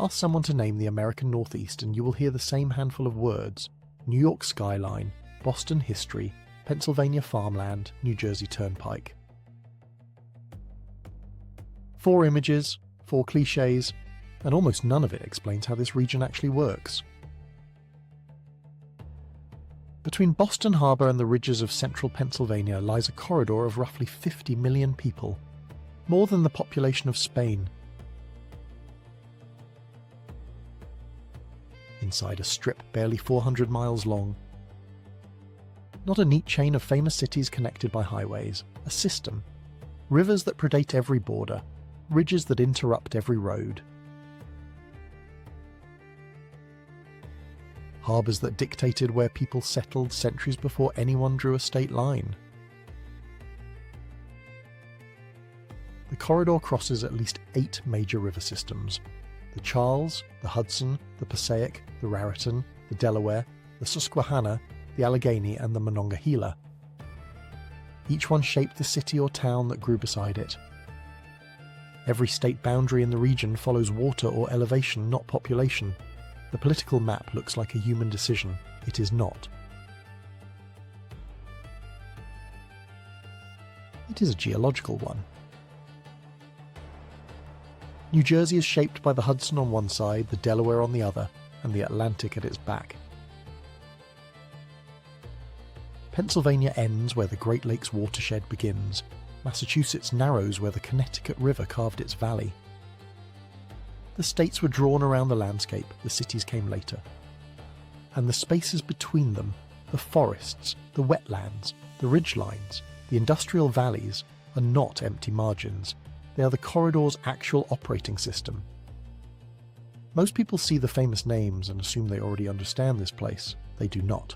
Ask someone to name the American Northeast and you will hear the same handful of words: New York skyline, Boston history, Pennsylvania farmland, New Jersey turnpike. 4 images, 4 cliches, and almost none of it explains how this region actually works. Between Boston Harbor and the ridges of central Pennsylvania lies a corridor of roughly 50 million people, more than the population of Spain. Inside a strip barely 400 miles long. Not a neat chain of famous cities connected by highways, a system. Rivers that predate every border, ridges that interrupt every road. Harbours that dictated where people settled centuries before anyone drew a state line. The corridor crosses at least 8 major river systems: the Charles, the Hudson, the Passaic, the Raritan, the Delaware, the Susquehanna, the Allegheny and the Monongahela. Each one shaped the city or town that grew beside it. Every state boundary in the region follows water or elevation, not population. The political map looks like a human decision. It is not. It is a geological one. New Jersey is shaped by the Hudson on one side, the Delaware on the other, and the Atlantic at its back. Pennsylvania ends where the Great Lakes watershed begins. Massachusetts narrows where the Connecticut River carved its valley. The states were drawn around the landscape, the cities came later. And the spaces between them, the forests, the wetlands, the ridgelines, the industrial valleys, are not empty margins. They are the corridor's actual operating system. Most people see the famous names and assume they already understand this place. They do not.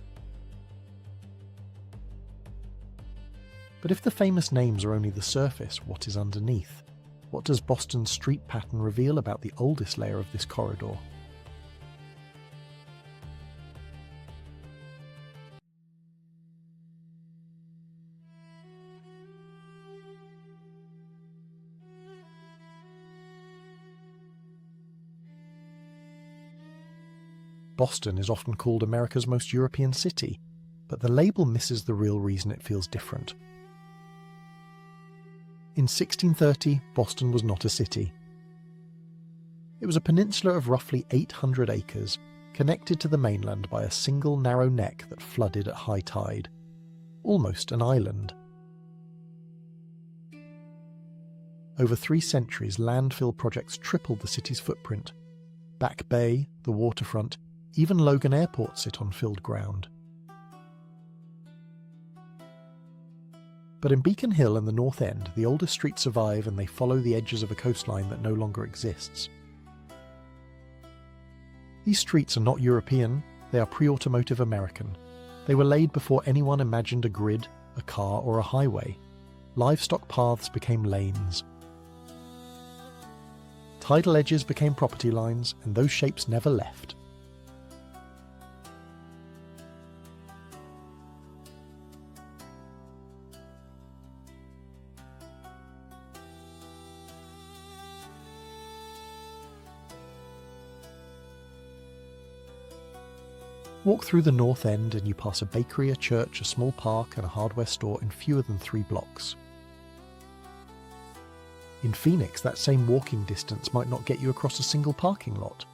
But if the famous names are only the surface, what is underneath? What does Boston's street pattern reveal about the oldest layer of this corridor? Boston is often called America's most European city, but the label misses the real reason it feels different. In 1630, Boston was not a city. It was a peninsula of roughly 800 acres, connected to the mainland by a single narrow neck that flooded at high tide. Almost an island. Over 3 centuries, landfill projects tripled the city's footprint. Back Bay, the waterfront, even Logan Airport sit on filled ground. But in Beacon Hill and the North End, the oldest streets survive and they follow the edges of a coastline that no longer exists. These streets are not European, they are pre-automotive American. They were laid before anyone imagined a grid, a car or a highway. Livestock paths became lanes. Tidal edges became property lines, and those shapes never left. Walk through the North End and you pass a bakery, a church, a small park and a hardware store in fewer than 3 blocks. In Phoenix, that same walking distance might not get you across a single parking lot.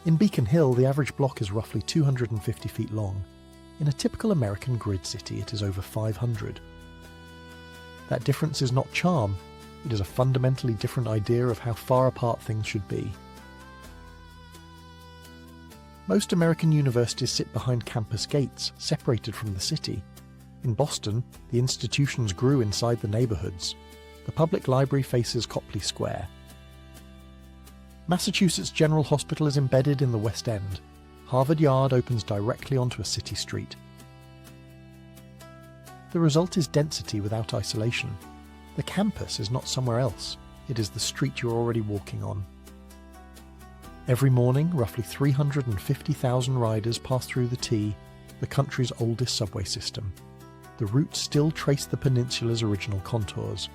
In Beacon Hill, the average block is roughly 250 feet long. In a typical American grid city, it is over 500. That difference is not charm, it is a fundamentally different idea of how far apart things should be. Most American universities sit behind campus gates, separated from the city. In Boston, the institutions grew inside the neighborhoods. The public library faces Copley Square. Massachusetts General Hospital is embedded in the West End. Harvard Yard opens directly onto a city street. The result is density without isolation. The campus is not somewhere else. It is the street you're already walking on. Every morning, roughly 350,000 riders pass through the T, the country's oldest subway system. The route still traced the peninsula's original contours.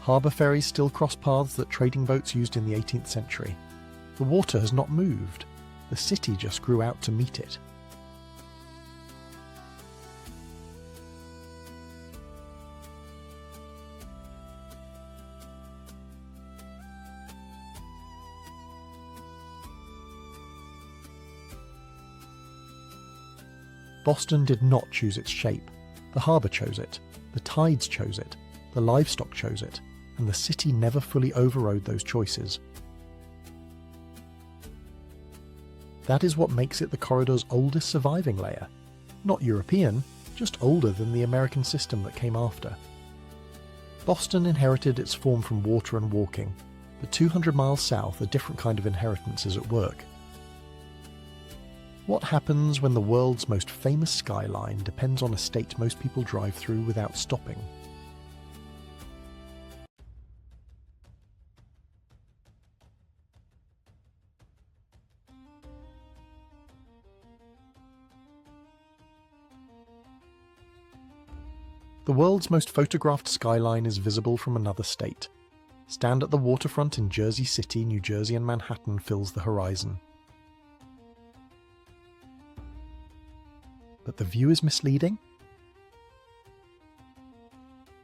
Harbour ferries still cross paths that trading boats used in the 18th century. The water has not moved. The city just grew out to meet it. Boston did not choose its shape. The harbour chose it, the tides chose it, the livestock chose it, and the city never fully overrode those choices. That is what makes it the corridor's oldest surviving layer. Not European, just older than the American system that came after. Boston inherited its form from water and walking, but 200 miles south a different kind of inheritance is at work. What happens when the world's most famous skyline depends on a state most people drive through without stopping? The world's most photographed skyline is visible from another state. Stand at the waterfront in Jersey City, New Jersey, and Manhattan fills the horizon. But the view is misleading?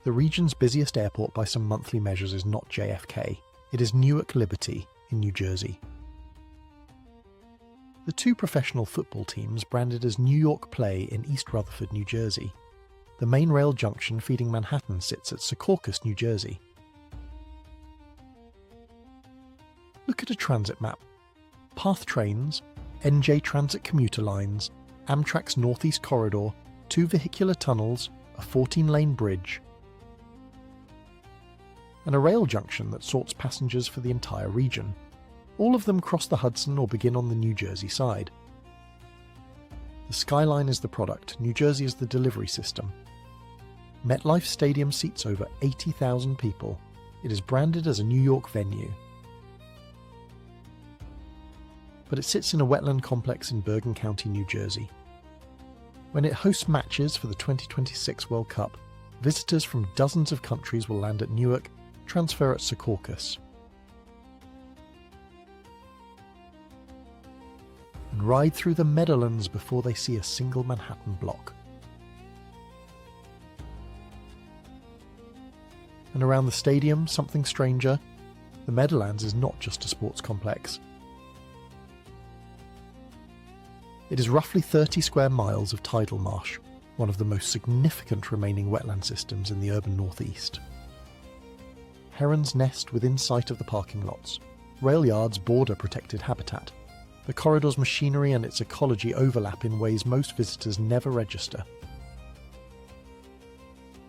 The region's busiest airport by some monthly measures is not JFK, it is Newark Liberty in New Jersey. The two professional football teams branded as New York play in East Rutherford, New Jersey. The main rail junction feeding Manhattan sits at Secaucus, New Jersey. Look at a transit map. PATH trains, NJ Transit commuter lines, Amtrak's Northeast Corridor, 2 vehicular tunnels, a 14-lane bridge, and a rail junction that sorts passengers for the entire region. All of them cross the Hudson or begin on the New Jersey side. The skyline is the product, New Jersey is the delivery system. MetLife Stadium seats over 80,000 people. It is branded as a New York venue. But it sits in a wetland complex in Bergen County, New Jersey. When it hosts matches for the 2026 World Cup, visitors from dozens of countries will land at Newark, transfer at Secaucus, and ride through the Meadowlands before they see a single Manhattan block. And around the stadium, something stranger. The Meadowlands is not just a sports complex. It is roughly 30 square miles of tidal marsh, one of the most significant remaining wetland systems in the urban northeast. Herons nest within sight of the parking lots. Rail yards border protected habitat. The corridor's machinery and its ecology overlap in ways most visitors never register.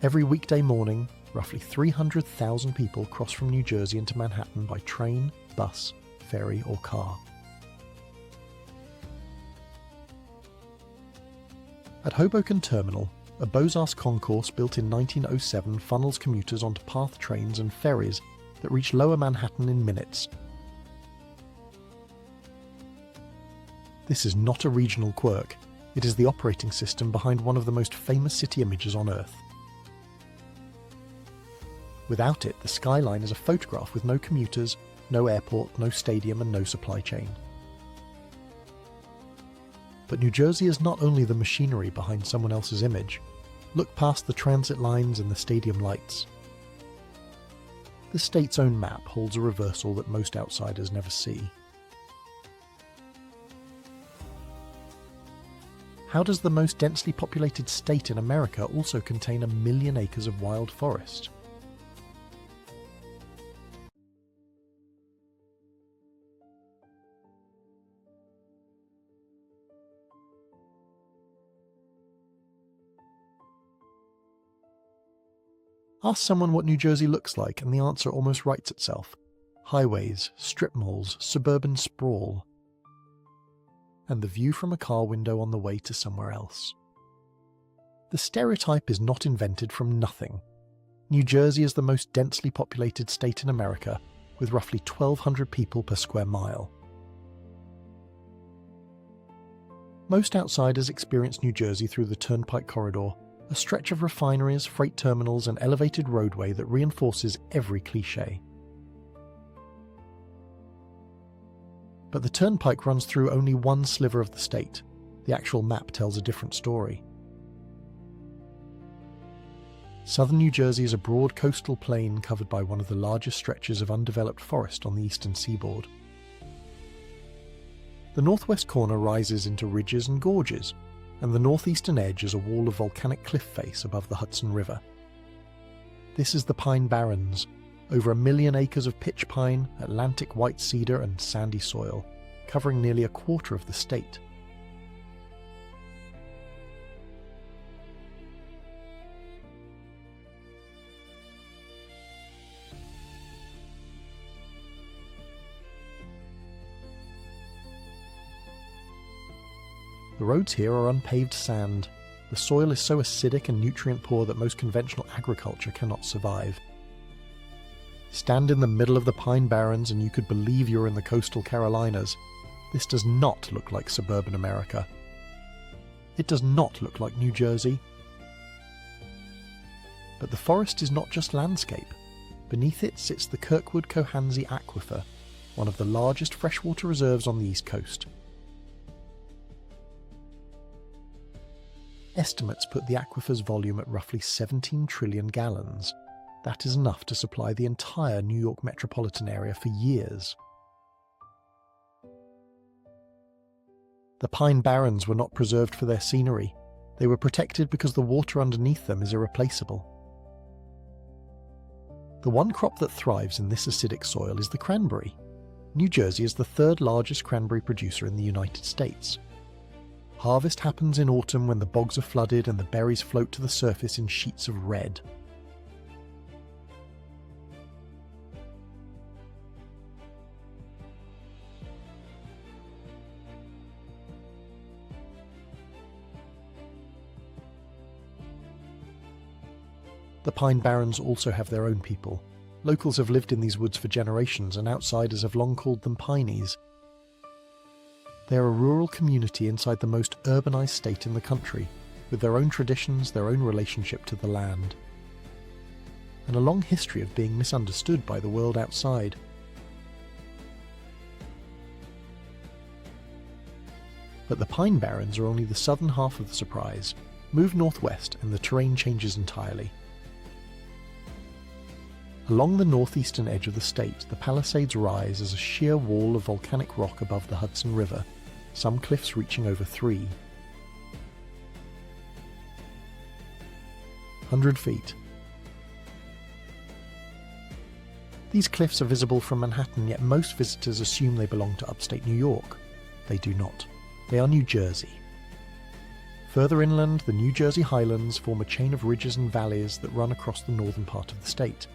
Every weekday morning, roughly 300,000 people cross from New Jersey into Manhattan by train, bus, ferry, or car. At Hoboken Terminal, a Beaux-Arts concourse built in 1907 funnels commuters onto PATH trains and ferries that reach Lower Manhattan in minutes. This is not a regional quirk. It is the operating system behind one of the most famous city images on Earth. Without it, the skyline is a photograph with no commuters, no airport, no stadium, and no supply chain. But New Jersey is not only the machinery behind someone else's image. Look past the transit lines and the stadium lights. The state's own map holds a reversal that most outsiders never see. How does the most densely populated state in America also contain 1 million acres of wild forest? Ask someone what New Jersey looks like and the answer almost writes itself. Highways, strip malls, suburban sprawl, and the view from a car window on the way to somewhere else. The stereotype is not invented from nothing. New Jersey is the most densely populated state in America, with roughly 1,200 people per square mile. Most outsiders experience New Jersey through the Turnpike Corridor, a stretch of refineries, freight terminals, and elevated roadway that reinforces every cliché. But the turnpike runs through only one sliver of the state. The actual map tells a different story. Southern New Jersey is a broad coastal plain covered by one of the largest stretches of undeveloped forest on the eastern seaboard. The northwest corner rises into ridges and gorges, and the northeastern edge is a wall of volcanic cliff face above the Hudson River. This is the Pine Barrens, over 1 million acres of pitch pine, Atlantic white cedar and sandy soil, covering nearly a quarter of the state. The roads here are unpaved sand. The soil is so acidic and nutrient poor that most conventional agriculture cannot survive. Stand in the middle of the Pine Barrens and you could believe you're in the coastal Carolinas. This does not look like suburban America. It does not look like New Jersey. But the forest is not just landscape. Beneath it sits the Kirkwood-Cohansey Aquifer, one of the largest freshwater reserves on the East Coast. Estimates put the aquifer's volume at roughly 17 trillion gallons. That is enough to supply the entire New York metropolitan area for years. The Pine Barrens were not preserved for their scenery. They were protected because the water underneath them is irreplaceable. The one crop that thrives in this acidic soil is the cranberry. New Jersey is the third largest cranberry producer in the United States. Harvest happens in autumn when the bogs are flooded and the berries float to the surface in sheets of red. The Pine Barrens also have their own people. Locals have lived in these woods for generations and outsiders have long called them Pineys. They are a rural community inside the most urbanized state in the country, with their own traditions, their own relationship to the land, and a long history of being misunderstood by the world outside. But the Pine Barrens are only the southern half of the surprise. Move northwest and the terrain changes entirely. Along the northeastern edge of the state, the Palisades rise as a sheer wall of volcanic rock above the Hudson River, some cliffs reaching over 300 feet. These cliffs are visible from Manhattan, yet most visitors assume they belong to upstate New York. They do not. They are New Jersey. Further inland, the New Jersey highlands form a chain of ridges and valleys that run across the northern part of the state.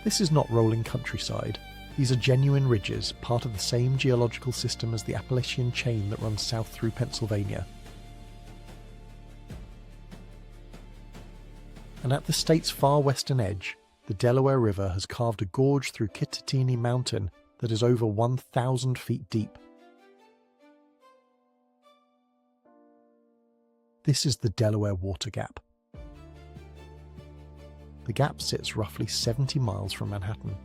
This is not rolling countryside. These are genuine ridges, part of the same geological system as the Appalachian chain that runs south through Pennsylvania. And at the state's far western edge, the Delaware River has carved a gorge through Kittatinny Mountain that is over 1,000 feet deep. This is the Delaware Water Gap. The gap sits roughly 70 miles from Manhattan.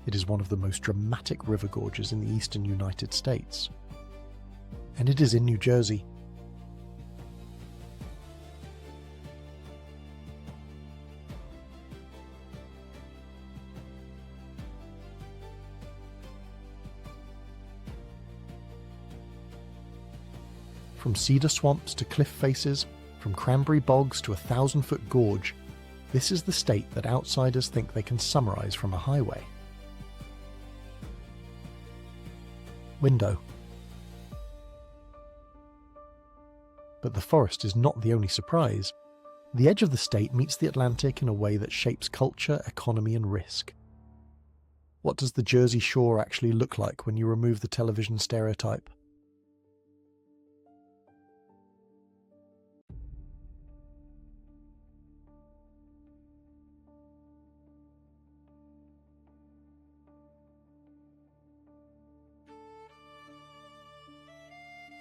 It is one of the most dramatic river gorges in the eastern United States. And it is in New Jersey. From cedar swamps to cliff faces, from cranberry bogs to a 1,000-foot gorge, this is the state that outsiders think they can summarize from a highway. Window. But the forest is not the only surprise. The edge of the state meets the Atlantic in a way that shapes culture, economy, and risk. What does the Jersey Shore actually look like when you remove the television stereotype?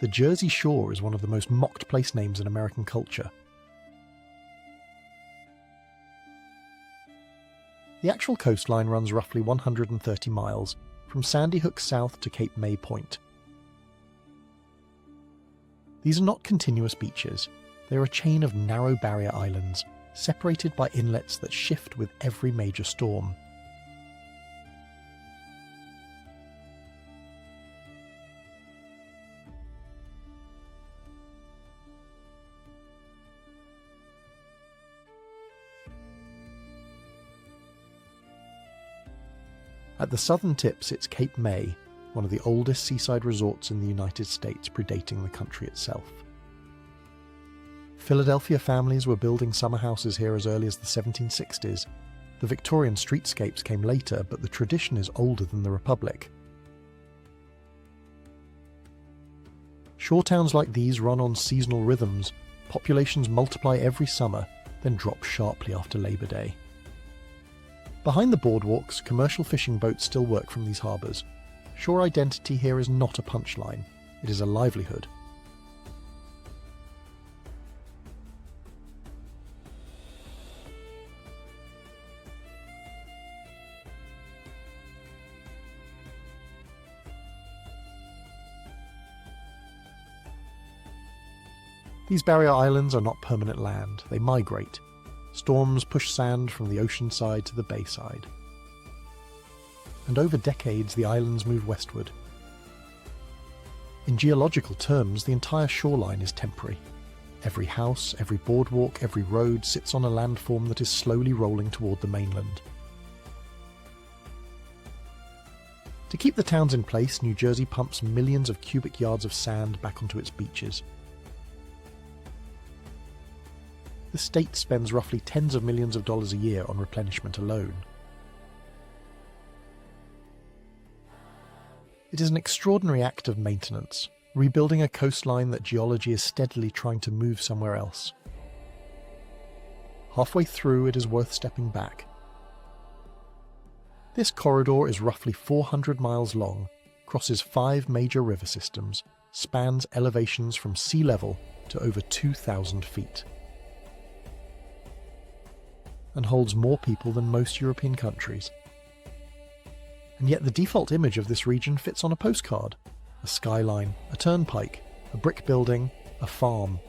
The Jersey Shore is one of the most mocked place names in American culture. The actual coastline runs roughly 130 miles, from Sandy Hook south to Cape May Point. These are not continuous beaches, they are a chain of narrow barrier islands, separated by inlets that shift with every major storm. At the southern tip sits Cape May, one of the oldest seaside resorts in the United States, predating the country itself. Philadelphia families were building summer houses here as early as the 1760s. The Victorian streetscapes came later, but the tradition is older than the Republic. Shore towns like these run on seasonal rhythms. Populations multiply every summer, then drop sharply after Labor Day. Behind the boardwalks, commercial fishing boats still work from these harbours. Shore identity here is not a punchline, it is a livelihood. These barrier islands are not permanent land, they migrate. Storms push sand from the ocean side to the bay side. And over decades, the islands move westward. In geological terms, the entire shoreline is temporary. Every house, every boardwalk, every road sits on a landform that is slowly rolling toward the mainland. To keep the towns in place, New Jersey pumps millions of cubic yards of sand back onto its beaches. The state spends roughly tens of millions of dollars a year on replenishment alone. It is an extraordinary act of maintenance, rebuilding a coastline that geology is steadily trying to move somewhere else. Halfway through, it is worth stepping back. This corridor is roughly 400 miles long, crosses 5 major river systems, spans elevations from sea level to over 2,000 feet. And holds more people than most European countries. And yet the default image of this region fits on a postcard. A skyline, a turnpike, a brick building, a farm.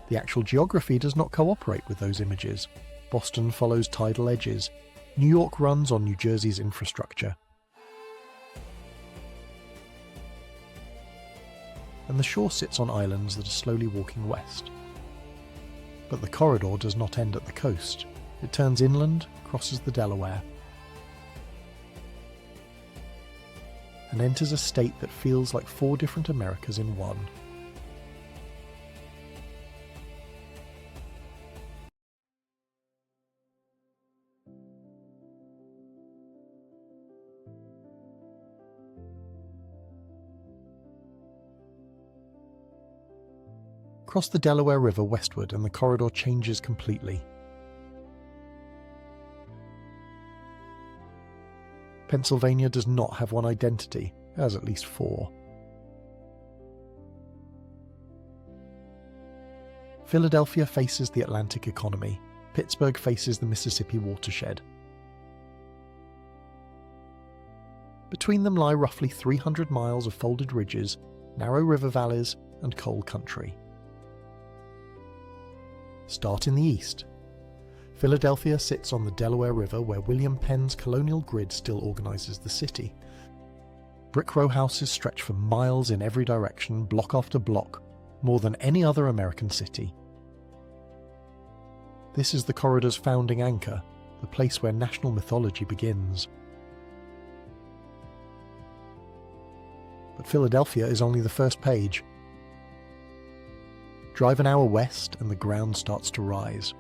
The actual geography does not cooperate with those images. Boston follows tidal edges. New York runs on New Jersey's infrastructure. And the shore sits on islands that are slowly walking west. But the corridor does not end at the coast. It turns inland, crosses the Delaware, and enters a state that feels like 4 different Americas in one. Cross the Delaware River westward and the corridor changes completely. Pennsylvania does not have one identity, it has at least 4. Philadelphia faces the Atlantic economy, Pittsburgh faces the Mississippi watershed. Between them lie roughly 300 miles of folded ridges, narrow river valleys, and coal country. Start in the east. Philadelphia sits on the Delaware River where William Penn's colonial grid still organizes the city. Brick row houses stretch for miles in every direction, block after block, more than any other American city. This is the corridor's founding anchor, the place where national mythology begins. But Philadelphia is only the first page. Drive an hour west and the ground starts to rise.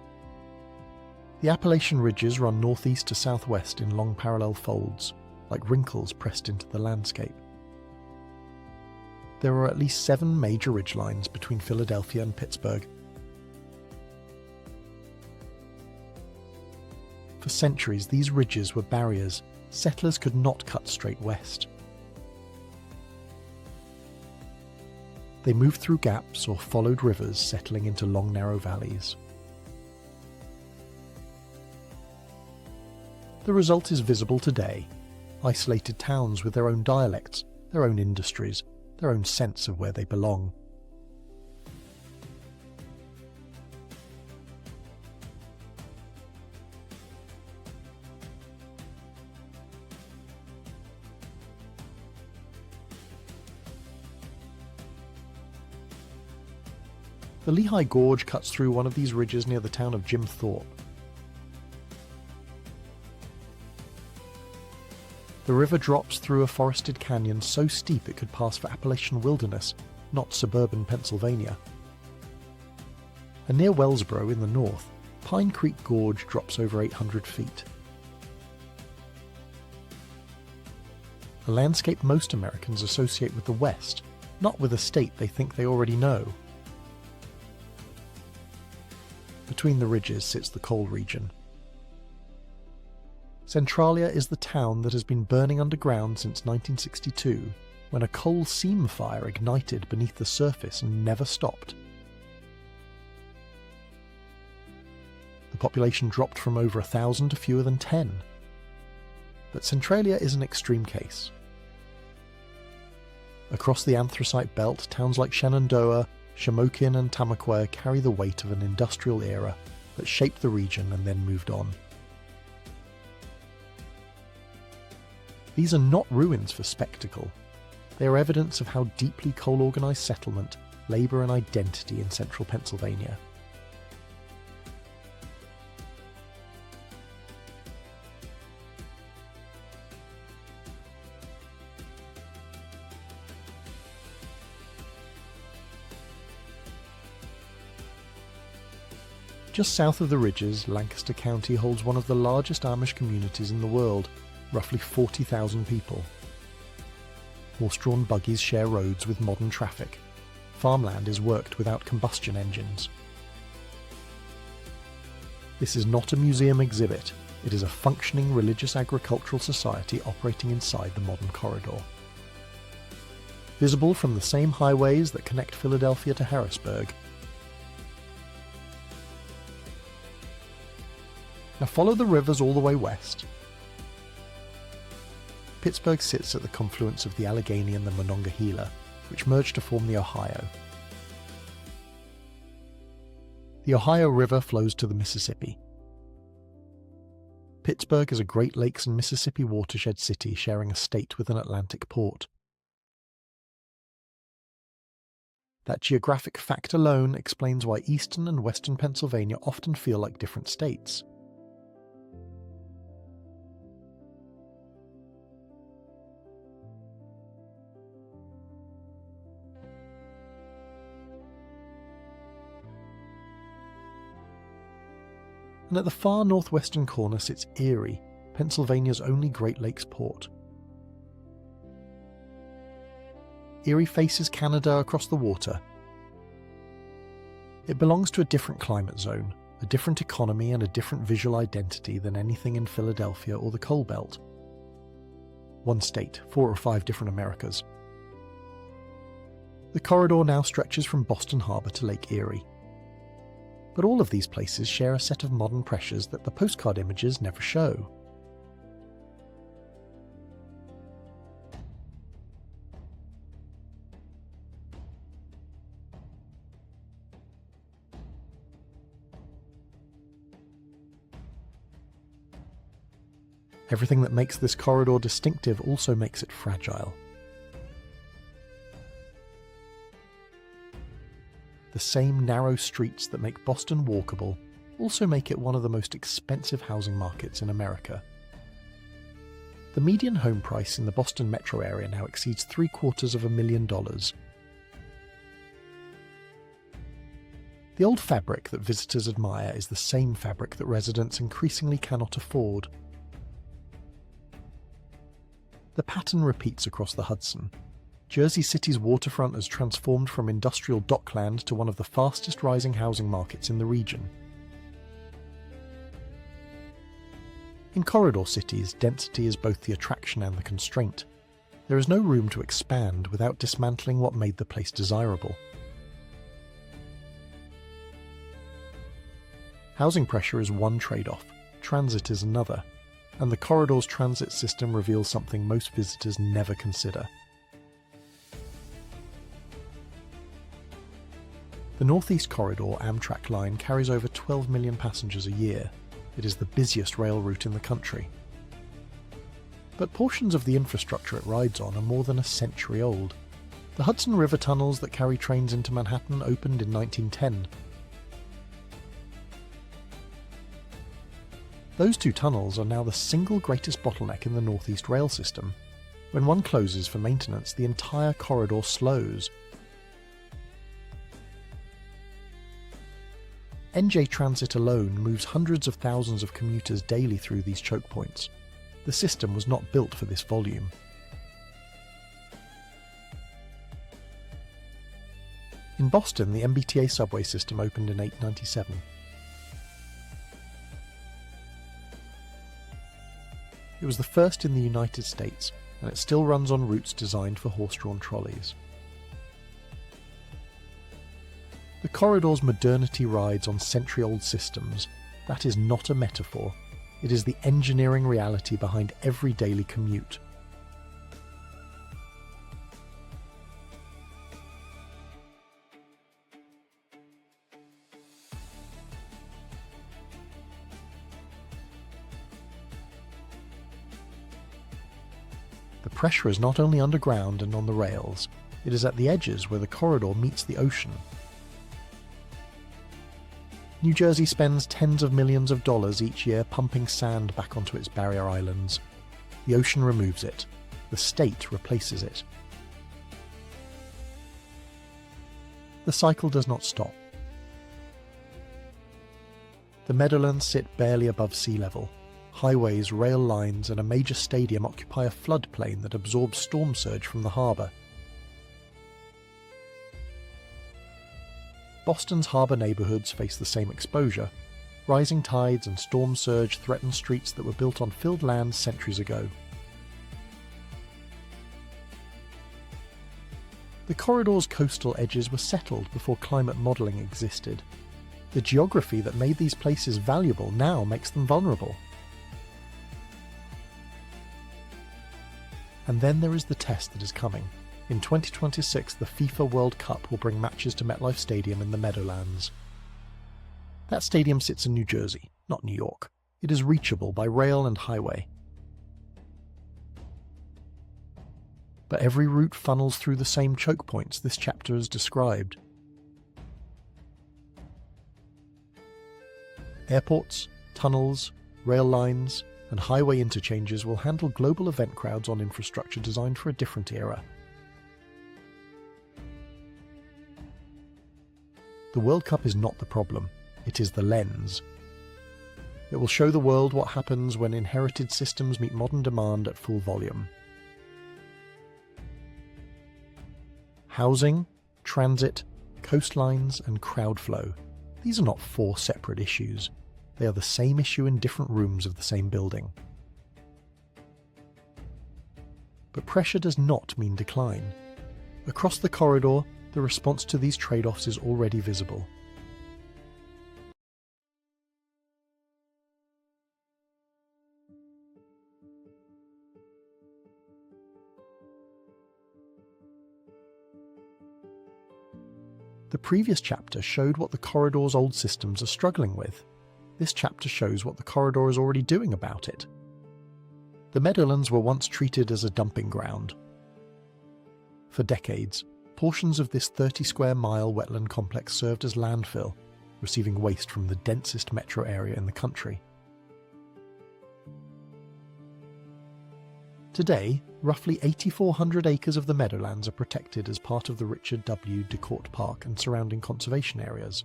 The Appalachian ridges run northeast to southwest in long parallel folds, like wrinkles pressed into the landscape. There are at least 7 major ridgelines between Philadelphia and Pittsburgh. For centuries, these ridges were barriers. Settlers could not cut straight west. They moved through gaps or followed rivers, settling into long narrow valleys. The result is visible today: isolated towns with their own dialects, their own industries, their own sense of where they belong. The Lehigh Gorge cuts through one of these ridges near the town of Jim Thorpe. The river drops through a forested canyon so steep it could pass for Appalachian wilderness, not suburban Pennsylvania. And near Wellsboro in the north, Pine Creek Gorge drops over 800 feet. A landscape most Americans associate with the West, not with a state they think they already know. Between the ridges sits the coal region. Centralia is the town that has been burning underground since 1962, when a coal seam fire ignited beneath the surface and never stopped. The population dropped from over 1,000 to fewer than 10. But Centralia is an extreme case. Across the anthracite belt, towns like Shenandoah, Shamokin and Tamaqua carry the weight of an industrial era that shaped the region and then moved on. These are not ruins for spectacle. They are evidence of how deeply coal-organized settlement, labor and identity in central Pennsylvania. Just south of the ridges, Lancaster County holds one of the largest Amish communities in the world, roughly 40,000 people. Horse-drawn buggies share roads with modern traffic. Farmland is worked without combustion engines. This is not a museum exhibit, it is a functioning religious agricultural society operating inside the modern corridor. Visible from the same highways that connect Philadelphia to Harrisburg. Now follow the rivers all the way west. Pittsburgh sits at the confluence of the Allegheny and the Monongahela, which merge to form the Ohio. The Ohio River flows to the Mississippi. Pittsburgh is a Great Lakes and Mississippi watershed city sharing a state with an Atlantic port. That geographic fact alone explains why eastern and western Pennsylvania often feel like different states. And at the far northwestern corner sits Erie, Pennsylvania's only Great Lakes port. Erie faces Canada across the water. It belongs to a different climate zone, a different economy and a different visual identity than anything in Philadelphia or the Coal Belt. One state, 4 or 5 different Americas. The corridor now stretches from Boston Harbor to Lake Erie. But all of these places share a set of modern pressures that the postcard images never show. Everything that makes this corridor distinctive also makes it fragile. The same narrow streets that make Boston walkable also make it one of the most expensive housing markets in America. The median home price in the Boston metro area now exceeds $750,000. The old fabric that visitors admire is the same fabric that residents increasingly cannot afford. The pattern repeats across the Hudson. Jersey City's waterfront has transformed from industrial dockland to one of the fastest rising housing markets in the region. In corridor cities, density is both the attraction and the constraint. There is no room to expand without dismantling what made the place desirable. Housing pressure is one trade-off, transit is another, and the corridor's transit system reveals something most visitors never consider. The Northeast Corridor Amtrak line carries over 12 million passengers a year. It is the busiest rail route in the country. But portions of the infrastructure it rides on are more than a century old. The Hudson River tunnels that carry trains into Manhattan opened in 1910. Those two tunnels are now the single greatest bottleneck in the Northeast rail system. When one closes for maintenance, the entire corridor slows. NJ Transit alone moves hundreds of thousands of commuters daily through these choke points. The system was not built for this volume. In Boston, the MBTA subway system opened in 1897. It was the first in the United States, and it still runs on routes designed for horse-drawn trolleys. The corridor's modernity rides on century-old systems. That is not a metaphor. It is the engineering reality behind every daily commute. The pressure is not only underground and on the rails, it is at the edges where the corridor meets the ocean. New Jersey spends tens of millions of dollars each year pumping sand back onto its barrier islands. The ocean removes it. The state replaces it. The cycle does not stop. The Meadowlands sit barely above sea level. Highways, rail lines, and a major stadium occupy a floodplain that absorbs storm surge from the harbour. Boston's harbour neighbourhoods face the same exposure. Rising tides and storm surge threaten streets that were built on filled land centuries ago. The corridor's coastal edges were settled before climate modelling existed. The geography that made these places valuable now makes them vulnerable. And then there is the test that is coming. In 2026, the FIFA World Cup will bring matches to MetLife Stadium in the Meadowlands. That stadium sits in New Jersey, not New York. It is reachable by rail and highway. But every route funnels through the same choke points this chapter has described. Airports, tunnels, rail lines, and highway interchanges will handle global event crowds on infrastructure designed for a different era. The World Cup is not the problem, it is the lens. It will show the world what happens when inherited systems meet modern demand at full volume. Housing, transit, coastlines, and crowd flow. These are not four separate issues. They are the same issue in different rooms of the same building. But pressure does not mean decline. Across the corridor, the response to these trade-offs is already visible. The previous chapter showed what the corridor's old systems are struggling with. This chapter shows what the corridor is already doing about it. The Meadowlands were once treated as a dumping ground. For decades, portions of this 30-square-mile wetland complex served as landfill, receiving waste from the densest metro area in the country. Today, roughly 8,400 acres of the Meadowlands are protected as part of the Richard W. DeCourt Park and surrounding conservation areas.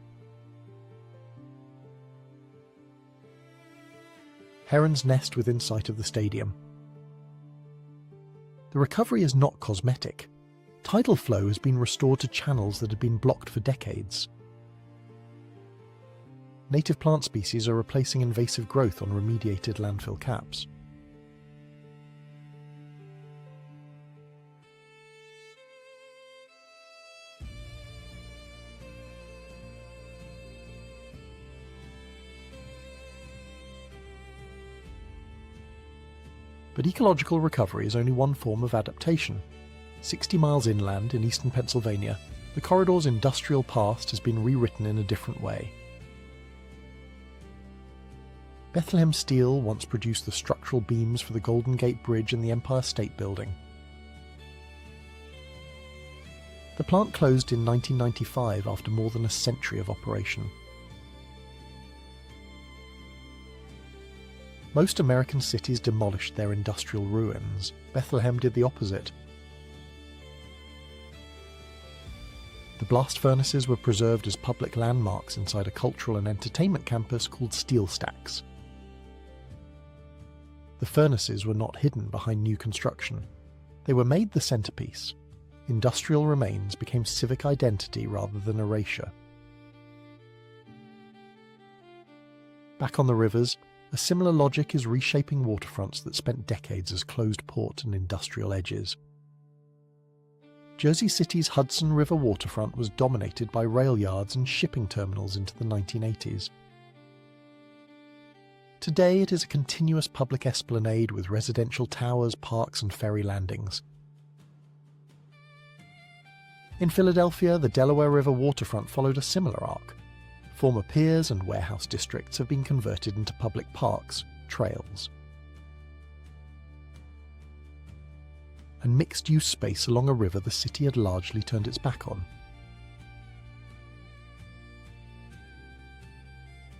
Herons nest within sight of the stadium. The recovery is not cosmetic. Tidal flow has been restored to channels that had been blocked for decades. Native plant species are replacing invasive growth on remediated landfill caps. But ecological recovery is only one form of adaptation. 60 miles inland in eastern Pennsylvania, the corridor's industrial past has been rewritten in a different way. Bethlehem Steel once produced the structural beams for the Golden Gate Bridge and the Empire State Building. The plant closed in 1995 after more than a century of operation. Most American cities demolished their industrial ruins. Bethlehem did the opposite. The blast furnaces were preserved as public landmarks inside a cultural and entertainment campus called Steel Stacks. The furnaces were not hidden behind new construction. They were made the centerpiece. Industrial remains became civic identity rather than erasure. Back on the rivers, a similar logic is reshaping waterfronts that spent decades as closed port and industrial edges. Jersey City's Hudson River waterfront was dominated by rail yards and shipping terminals into the 1980s. Today it is a continuous public esplanade with residential towers, parks and ferry landings. In Philadelphia, the Delaware River waterfront followed a similar arc. Former piers and warehouse districts have been converted into public parks, trails, and mixed-use space along a river the city had largely turned its back on.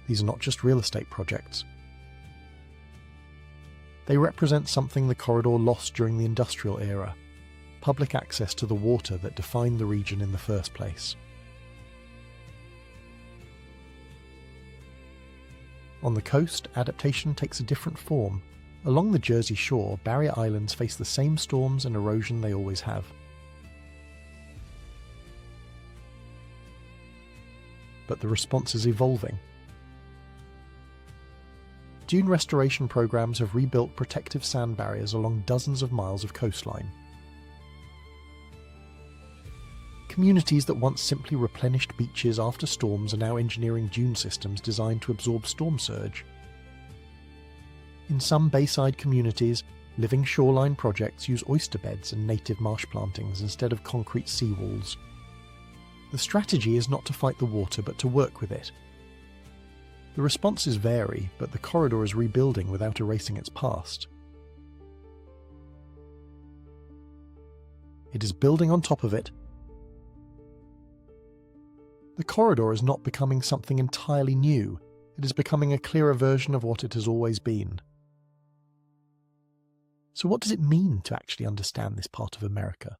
These are not just real estate projects. They represent something the corridor lost during the industrial era: public access to the water that defined the region in the first place. On the coast, adaptation takes a different form. Along the Jersey shore, barrier islands face the same storms and erosion they always have. But the response is evolving. Dune restoration programs have rebuilt protective sand barriers along dozens of miles of coastline. Communities that once simply replenished beaches after storms are now engineering dune systems designed to absorb storm surge. In some bayside communities, living shoreline projects use oyster beds and native marsh plantings instead of concrete seawalls. The strategy is not to fight the water but to work with it. The responses vary, but the corridor is rebuilding without erasing its past. It is building on top of it. The corridor is not becoming something entirely new, it is becoming a clearer version of what it has always been. So what does it mean to actually understand this part of America?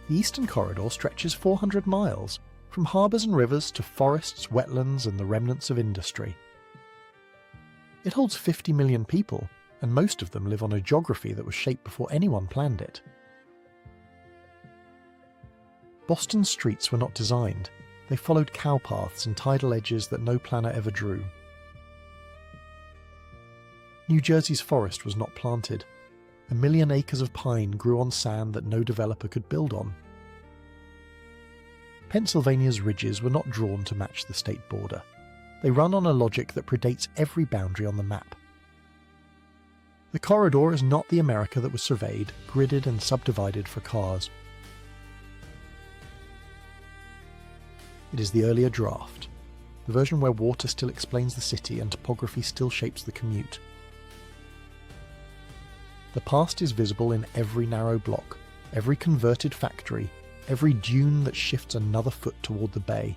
The Eastern Corridor stretches 400 miles, from harbours and rivers to forests, wetlands and the remnants of industry. It holds 50 million people, and most of them live on a geography that was shaped before anyone planned it. Boston's streets were not designed. They followed cowpaths and tidal edges that no planner ever drew. New Jersey's forest was not planted. 1 million acres of pine grew on sand that no developer could build on. Pennsylvania's ridges were not drawn to match the state border. They run on a logic that predates every boundary on the map. The corridor is not the America that was surveyed, gridded and subdivided for cars. It is the earlier draft, the version where water still explains the city and topography still shapes the commute. The past is visible in every narrow block, every converted factory, every dune that shifts another foot toward the bay.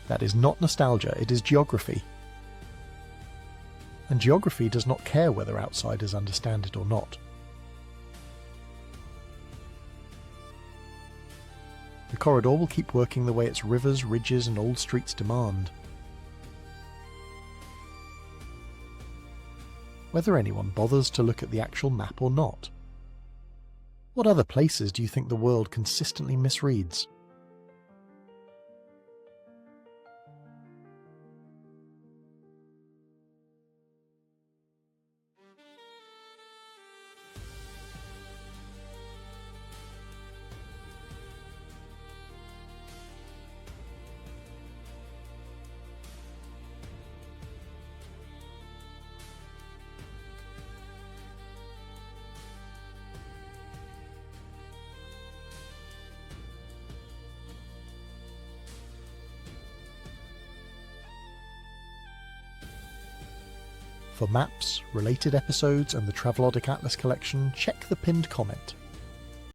That is not nostalgia, it is geography. And geography does not care whether outsiders understand it or not. The corridor will keep working the way its rivers, ridges and old streets demand. Whether anyone bothers to look at the actual map or not. What other places do you think the world consistently misreads? For maps, related episodes and the Travelodic Atlas collection, check the pinned comment.